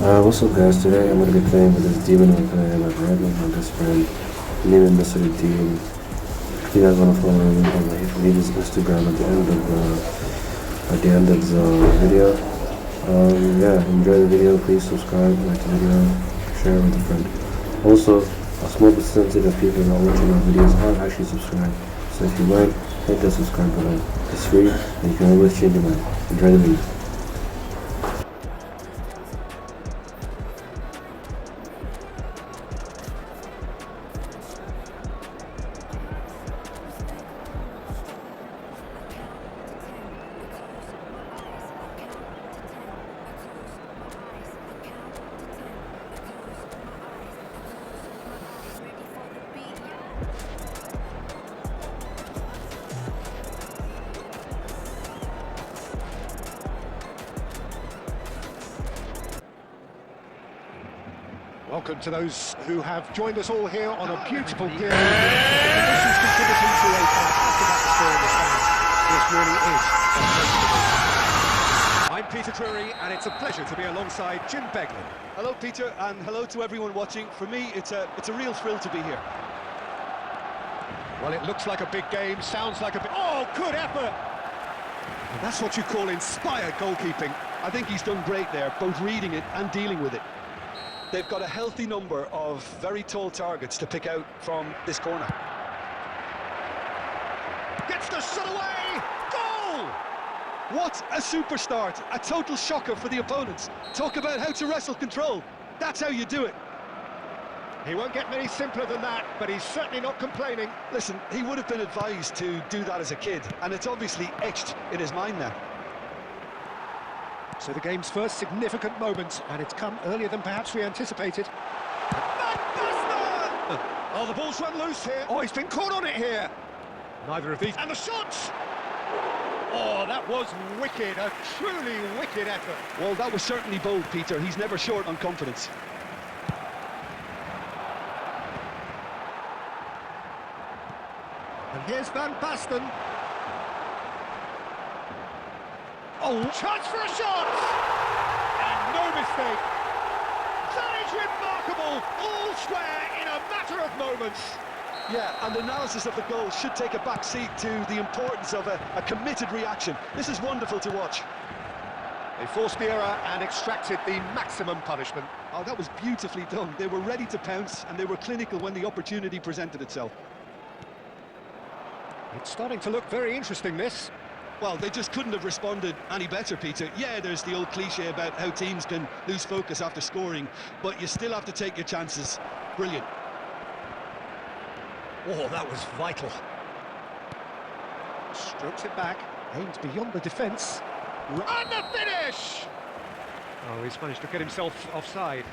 What's up guys, today I'm going to be playing with this demon weapon I have red with my best friend. Name is Mr. Dean. If you guys want to follow him, leave his Instagram at the end of the video. Yeah, enjoy the video, please subscribe, like the video, share it with a friend. Also, a small percentage of people that are watching our videos aren't actually subscribed, so if you mind, hit the subscribe button. It's free and you can always change your mind. Enjoy the video. Welcome to those who have joined us all here on a beautiful day. The conditions contributing to a fantastic atmosphere in the stands. This really is a place to be. I'm Peter Drury, and it's a pleasure to be alongside Jim Beglin. Hello, Peter, and hello to everyone watching. For me, it's a real thrill to be here. Well, it looks like a big game, sounds like a big... Oh, good effort! And that's what you call inspired goalkeeping. I think he's done great there, both reading it and dealing with it. They've got a healthy number of very tall targets to pick out from this corner. Gets the shot away! Goal! What a super start! A total shocker for the opponents. Talk about how to wrestle control. That's how you do it. He won't get many simpler than that, but he's certainly not complaining. Listen, he would have been advised to do that as a kid, and it's obviously etched in his mind now. So the game's first significant moment, and it's come earlier than perhaps we anticipated. Oh, the ball's run loose here. Oh, he's been caught on it here. Neither of these. And the shots! Oh, that was wicked, a truly wicked effort. Well, that was certainly bold, Peter. He's never short on confidence. And here's Van Basten. Oh, chance for a shot! And no mistake. That is remarkable, all square in a matter of moments. Yeah, and analysis of the goal should take a back seat to the importance of a committed reaction. This is wonderful to watch. They forced the error and extracted the maximum punishment. Oh, that was beautifully done. They were ready to pounce, and they were clinical when the opportunity presented itself. It's starting to look very interesting, this. Well, they just couldn't have responded any better, Peter. Yeah, there's the old cliche about how teams can lose focus after scoring, but you still have to take your chances. Brilliant. Oh, that was vital. Strokes it back, aims beyond the defence. And the finish! Oh, he's managed to get himself offside.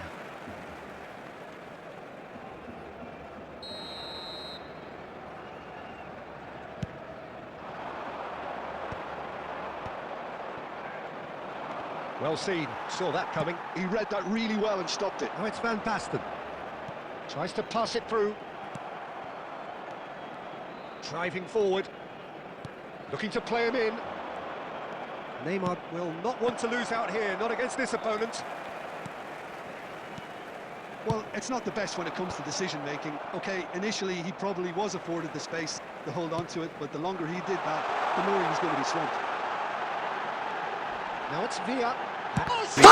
Well seen, saw that coming. He read that really well and stopped it. Now it's Van Basten. Tries to pass it through. Driving forward. Looking to play him in. Neymar will not want to lose out here, not against this opponent. Well, it's not the best when it comes to decision-making. OK, initially he probably was afforded the space to hold on to it, but the longer he did that, the more he was going to be swamped. Now it's Villa. Well,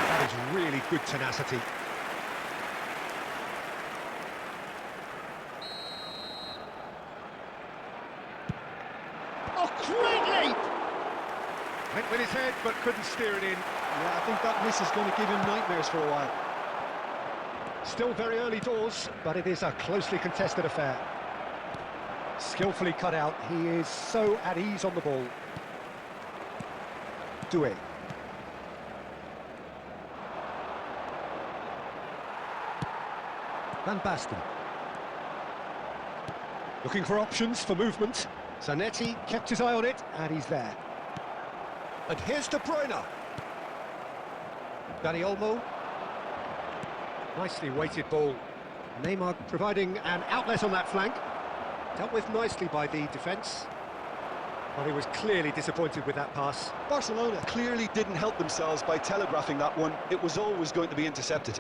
that is really good tenacity. Oh, great leap! Went with his head, but couldn't steer it in. Yeah, I think that miss is going to give him nightmares for a while. Still very early doors, but it is a closely contested affair. Skillfully cut out, he is so at ease on the ball. Doué. Van Basten. Looking for options for movement. Zanetti kept his eye on it, and he's there. And here's De Bruyne. Dani Olmo. Nicely weighted ball. Neymar providing an outlet on that flank. Dealt with nicely by the defence. Well, he was clearly disappointed with that pass. Barcelona clearly didn't help themselves by telegraphing that one. It was always going to be intercepted.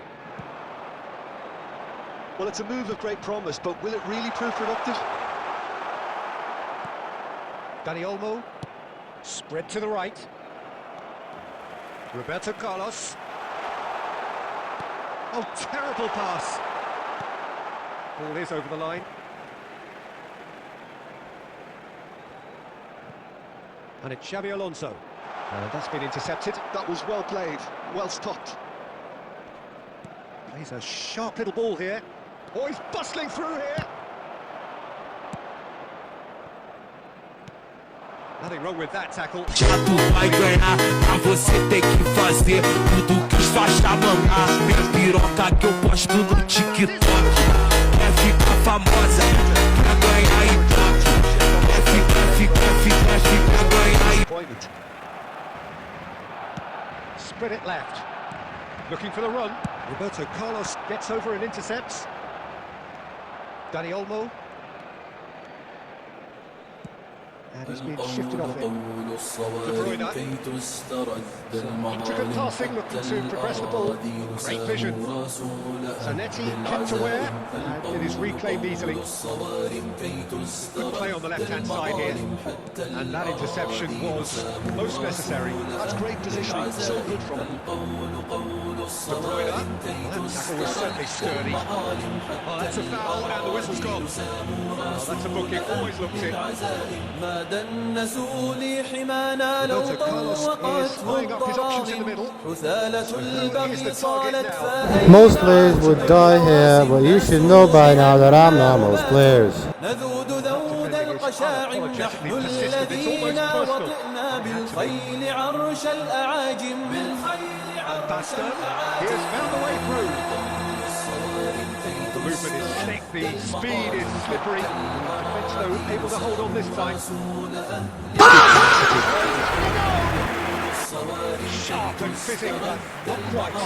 Well, it's a move of great promise, but will it really prove productive? Dani Olmo, spread to the right. Roberto Carlos. Oh, terrible pass. Ball is over the line. And it's Xabi Alonso. And that's been intercepted. That was well played, well stopped. Plays a sharp little ball here. Oh, he's bustling through here. Nothing wrong with that tackle. Já tu vai ganhar, pra você tem que fazer tudo que os faixa mamar. Minha piroca que eu posto no TikTok. Quer ficar famosa, quer ganhar ibope. Quer ganhar Appointment. Spread it left. Looking for the run. Roberto Carlos gets over and intercepts. Dani Olmo. And he's been shifted off it. De Bruyne. Intricate passing, looking to progress the ball. Great vision. Zanetti kept aware, and it is reclaimed easily. Good play on the left-hand side here. And that interception was most necessary. That's great positioning, so good from him. De Bruyne. That tackle was certainly sturdy. Oh, that's a foul, and the whistle's gone. Oh, that's a booking, always looks it. النزول حمانا لو طوقته الظالم حثالة البغي صالت فأين Most players would die here, but you should know by now that I'm not most players. نذود ذود القشاع نحن الذين وطئنا بالخيل عرش الأعاجم بالخيل عرش He has found a way through. The movement is slick, the speed is slippery. Defence, though, able to hold on this time. Sharp and fitting, but not quite. A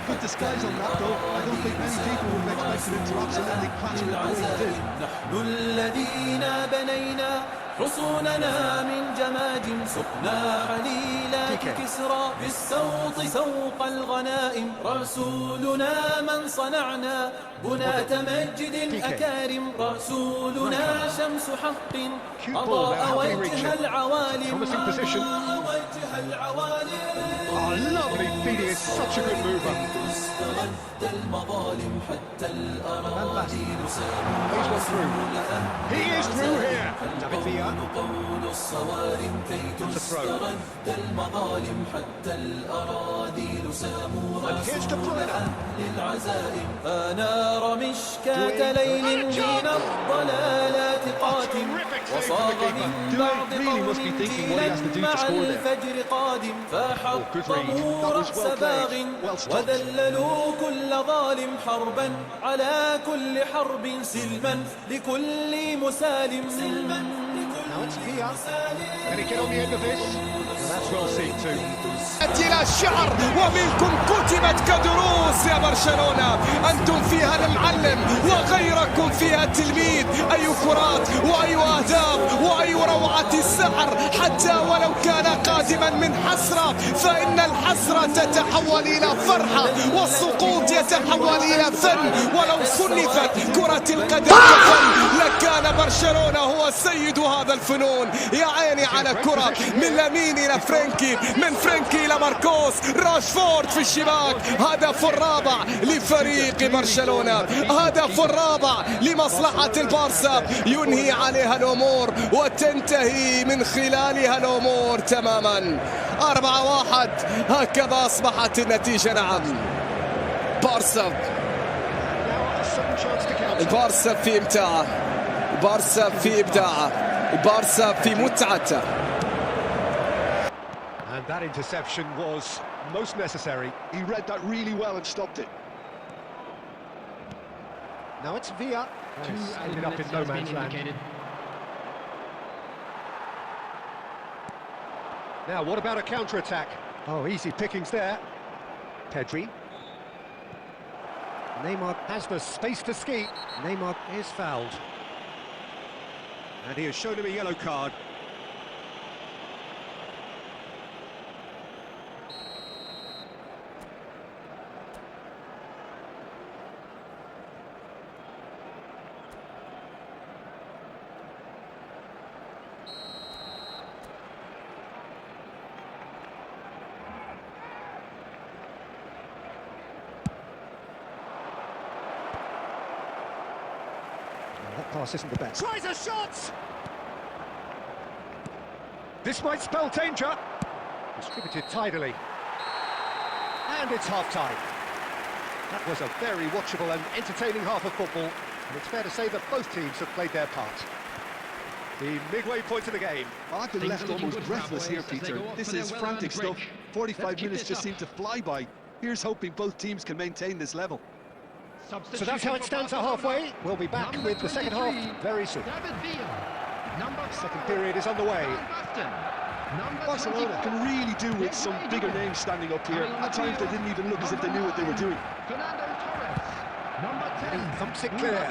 good disguise on that, though. I don't think many people would have expected him to absolutely clatter it the way he did. نحن الذين بنينا حصوننا من جماجم سقنا عليلات كسرى بالسوط سوق الغنائم رسولنا من صنعنا بناة مجد الأكارم رسولنا شمس حق أضاء وجه العوالم Oh, lovely feeding, is such a good mover. And back. He's one through. He is through here. David Villa. It's a throw. And here's De Bruyne. فنار مشكاة ليل من الضلالات قاتم وصاغ من بعد قوم جيلا مع الفجر قادم فحطموا رأس باغ وذللوا كل ظالم حربا على كل حرب سلما لكل مسالم Now it's Villa. Can he get on the end of this? Well, that's well seen too. إلى الشعر ومنكم كتبت كدروس يا برشلونة. أنتم فيها المعلم وغيركم فيها التلميذ. أي كرات وأي أهداف وأي روعة السحر حتى ولو كان قادما من حسرة فإن الحسرة تتحول إلى فرحة والسقوط يتحول إلى فن. ولو صنفت كرة القدم كفن لكان برشلونة هو سيد هذا الفنون. يا عيني على كرة من لامين إلى فرانكي، من فرانكي إلى ماركوس، راشفورد في الشباك. هدف الرابع لفريق برشلونة، هدف الرابع لمصلحة البارسا ينهي عليها الأمور وتنتهي من خلالها الأمور تماما. 4-1 هكذا أصبحت النتيجة. نعم بارسا، البارسا في إمتاعه، البارسا في إبداعه، البارسا في متعته. And that interception was most necessary. He read that really well and stopped it. Now it's Villa. Ended up in no man's land. Now, what about a counter-attack? Oh, easy pickings there. Pedri. Neymar has the space to ski. Neymar is fouled. And he has shown him a yellow card. pass isn't the best. Tries a shot! This might spell danger. Distributed tidily. And it's half-time. That was a very watchable and entertaining half of football, and it's fair to say that both teams have played their part. The midway point of the game. I've been left almost breathless here, Peter. This is frantic stuff. 45 minutes just seem to fly by. Here's hoping both teams can maintain this level. So that's how it stands at halfway. We'll be back with the second half very soon. The second period is underway. Barcelona can really do with some bigger names standing up here. At times they didn't even look as if they knew what they were doing. He thumps it clear.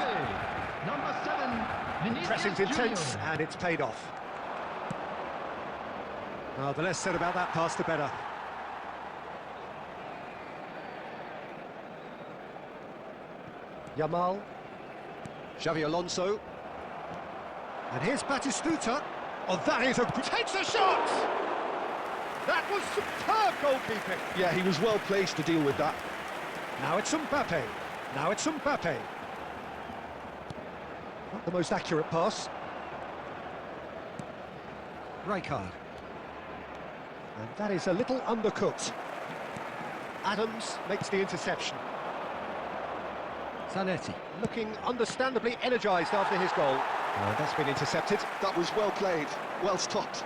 Pressing's intense, and it's paid off. Well, the less said about that pass, the better. Yamal. Xavi Alonso. And here's Batistuta. Oh, that is a... takes a shot! That was superb goalkeeping. Yeah, he was well placed to deal with that. Now it's Mbappe. Now it's Mbappe. Not the most accurate pass. Rijkaard. And that is a little undercooked. Adams makes the interception. Zanetti looking understandably energised after his goal. That's been intercepted. That was well played, well stopped.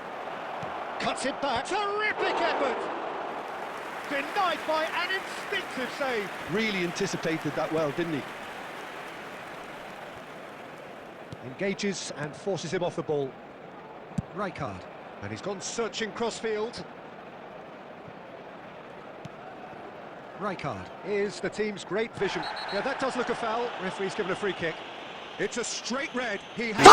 Cuts it back. Terrific effort! Denied by an instinctive save. Really anticipated that well, didn't he? Engages and forces him off the ball. Rijkaard. And he's gone searching crossfield. Rijkaard is the team's great vision. Yeah, that does look a foul. Referee's given a free kick. It's a straight red. He has...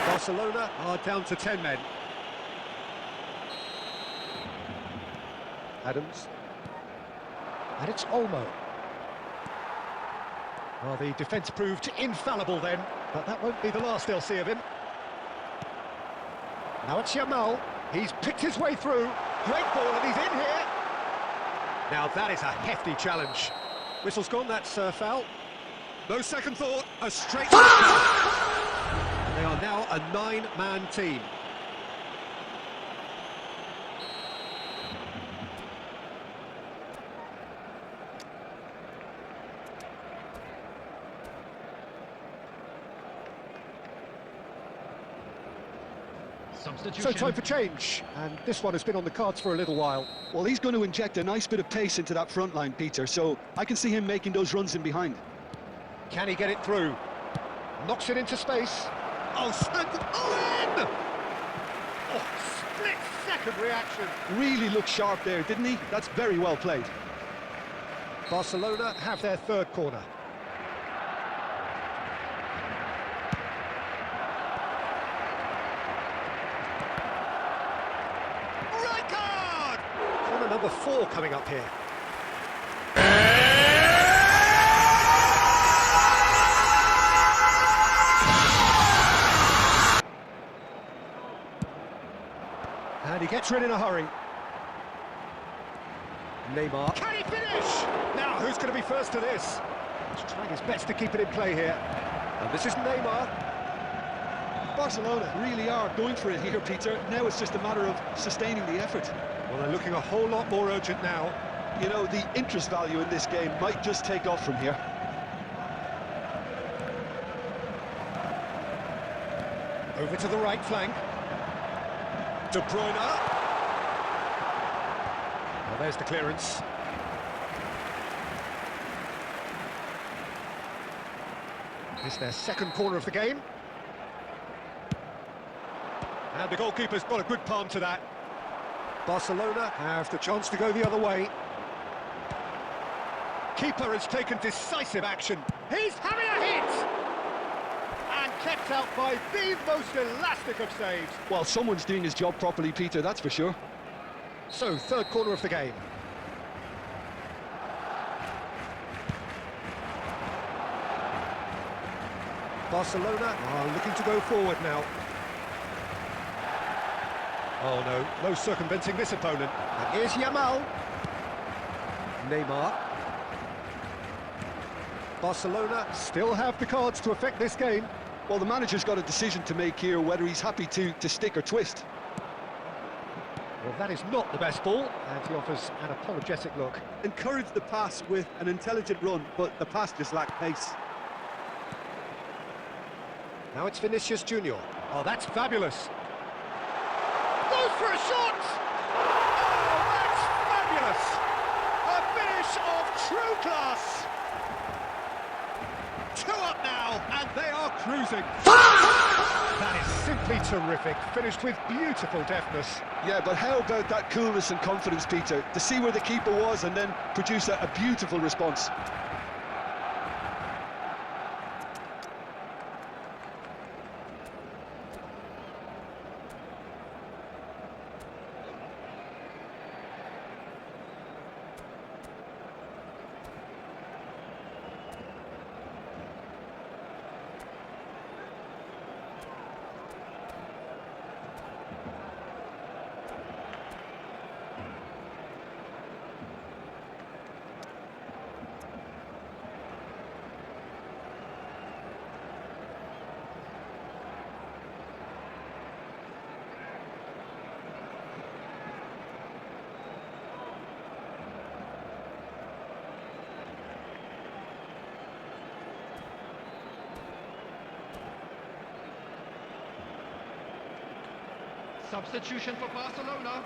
Barcelona are down to 10 men. Adams. And it's Olmo. Well, the defence proved infallible then, but that won't be the last they'll see of him. Now it's Yamal. He's picked his way through. Great ball, and he's in here. Now that is a hefty challenge. Whistle's gone, that's foul. No second thought, a straight... And they are now a 9-man team. So time for change, and this one has been on the cards for a little while. Well, he's going to inject a nice bit of pace into that front line, Peter, so I can see him making those runs in behind. Can he get it through? Knocks it into space. Oh, and in! Oh, split-second reaction. Really looked sharp there, didn't he? That's very well played. Barcelona have their third corner. Rijkaard! Corner number 4 coming up here. And he gets rid in a hurry. Neymar. Can he finish? Now, who's going to be first to this? He's trying his best to keep it in play here. And this is Neymar. Barcelona really are going for it here, Peter. Now it's just a matter of sustaining the effort. Well, they're looking a whole lot more urgent now. You know, the interest value in this game might just take off from here. Over to the right flank. De Bruyne. Well, there's the clearance. It's their second corner of the game. And the goalkeeper's got a good palm to that. Barcelona have the chance to go the other way. Keeper has taken decisive action. He's having a hit! And kept out by the most elastic of saves. Well, someone's doing his job properly, Peter, that's for sure. So, third corner of the game. Barcelona are looking to go forward now. Oh no, no circumventing this opponent. And here's Yamal. Neymar. Barcelona still have the cards to affect this game. Well, the manager's got a decision to make here, whether he's happy to stick or twist. Well, that is not the best ball, and he offers an apologetic look. Encourage the pass with an intelligent run, but the pass just lacked pace. Now it's Vinicius Junior. Oh, that's fabulous. Goes for a shot! Oh, that's fabulous! A finish of true class! 2 up now, and they are cruising. That is simply terrific, finished with beautiful deftness. Yeah, but how about that coolness and confidence, Peter? To see where the keeper was and then produce a beautiful response. Substitution for Barcelona,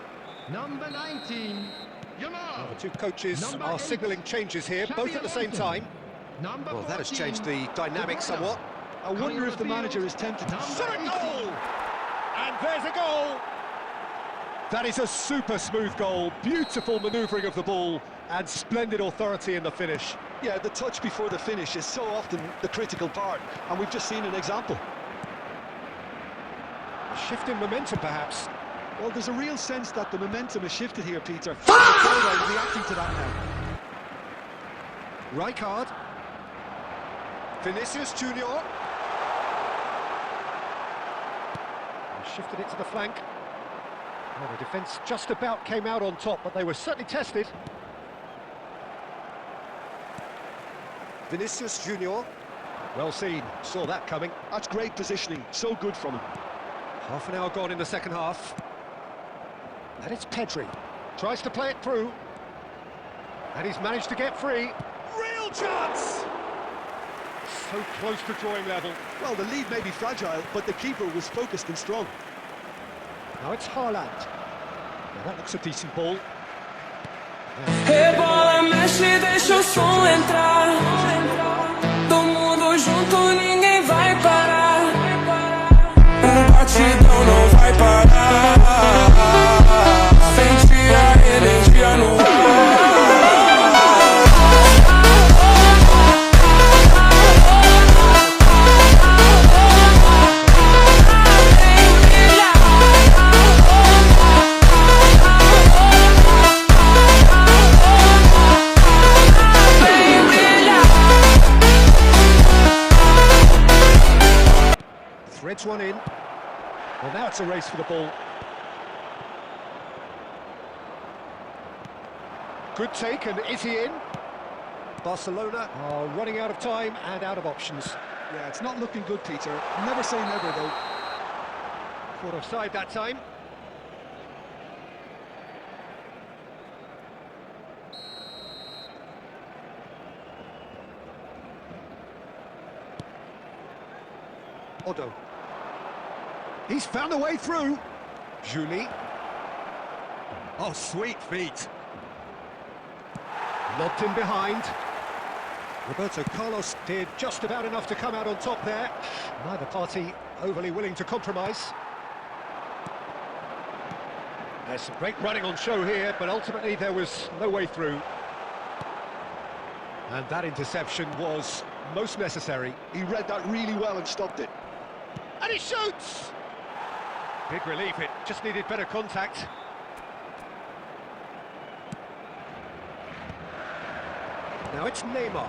number 19, Yamal. The two coaches are signalling changes here, both at the same time. Well, that has changed the dynamic somewhat. I wonder if the manager is tempted to... Shot a goal! And there's a goal! That is a super smooth goal, beautiful manoeuvring of the ball, and splendid authority in the finish. Yeah, the touch before the finish is so often the critical part, and we've just seen an example. A shift in momentum, perhaps. Well, there's a real sense that the momentum has shifted here, Peter. The crowd are reacting to that now. Rijkaard. Vinicius Junior. Shifted it to the flank. Well, the defence just about came out on top, but they were certainly tested. Vinicius Junior. Well seen, saw that coming. That's great positioning, so good from him. Half an hour gone in the second half. And it's Pedri. Tries to play it through. And he's managed to get free. Real chance! So close to drawing level. Well, the lead may be fragile, but the keeper was focused and strong. Now it's Haaland. Now that looks a decent ball. Rebola, mexe, deixa o som entrar. Todo mundo junto, ninguém vai parar. Batidão não vai parar. Sente a energia no ar. Threads one in. Well, now it's a race for the ball. Good take, and is he in? Barcelona are running out of time and out of options. Yeah, it's not looking good, Peter. Never say never, though. Caught offside that time. Odo. He's found a way through. Julie. Oh, sweet feet. Lobbed in behind. Roberto Carlos did just about enough to come out on top there. Neither party overly willing to compromise. There's some great running on show here, but ultimately there was no way through. And that interception was most necessary. He read that really well and stopped it. And he shoots! Big relief, it just needed better contact. Now it's Neymar.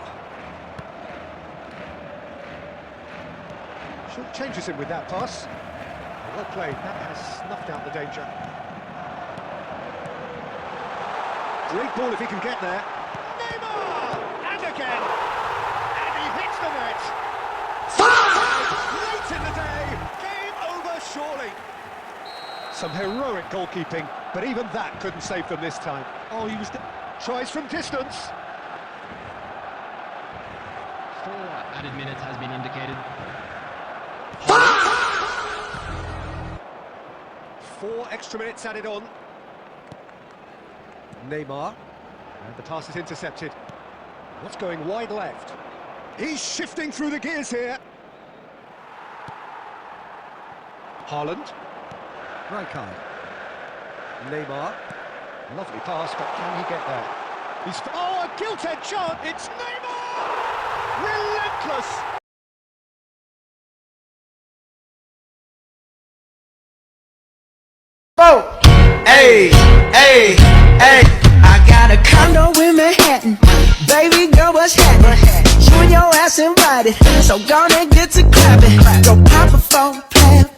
Short changes him with that pass. Well played, that has snuffed out the danger. Great ball if he can get there. Neymar! And again! And That's in the day. Game over, surely. Some heroic goalkeeping, but even that couldn't save them this time. Oh, he was... Tries from distance. 4 added minutes has been indicated. 4 extra minutes added on. Neymar. And the pass is intercepted. What's going wide left? He's shifting through the gears here. Haaland. Rijkaard. Neymar. Lovely pass, but can he get there? He's... Oh, a gilt-edged shot! It's Neymar! Relentless! Oh! Hey, hey, hey! I got a condo in Manhattan. Baby girl, what's happening? You and your ass invited, so gonna get to clapping. Go pop a phone, play it,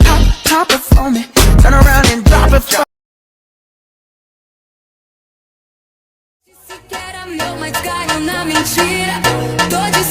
pop it for me. Turn around and drop it for me. Siquiera me, oh my God, una mentira. Tô de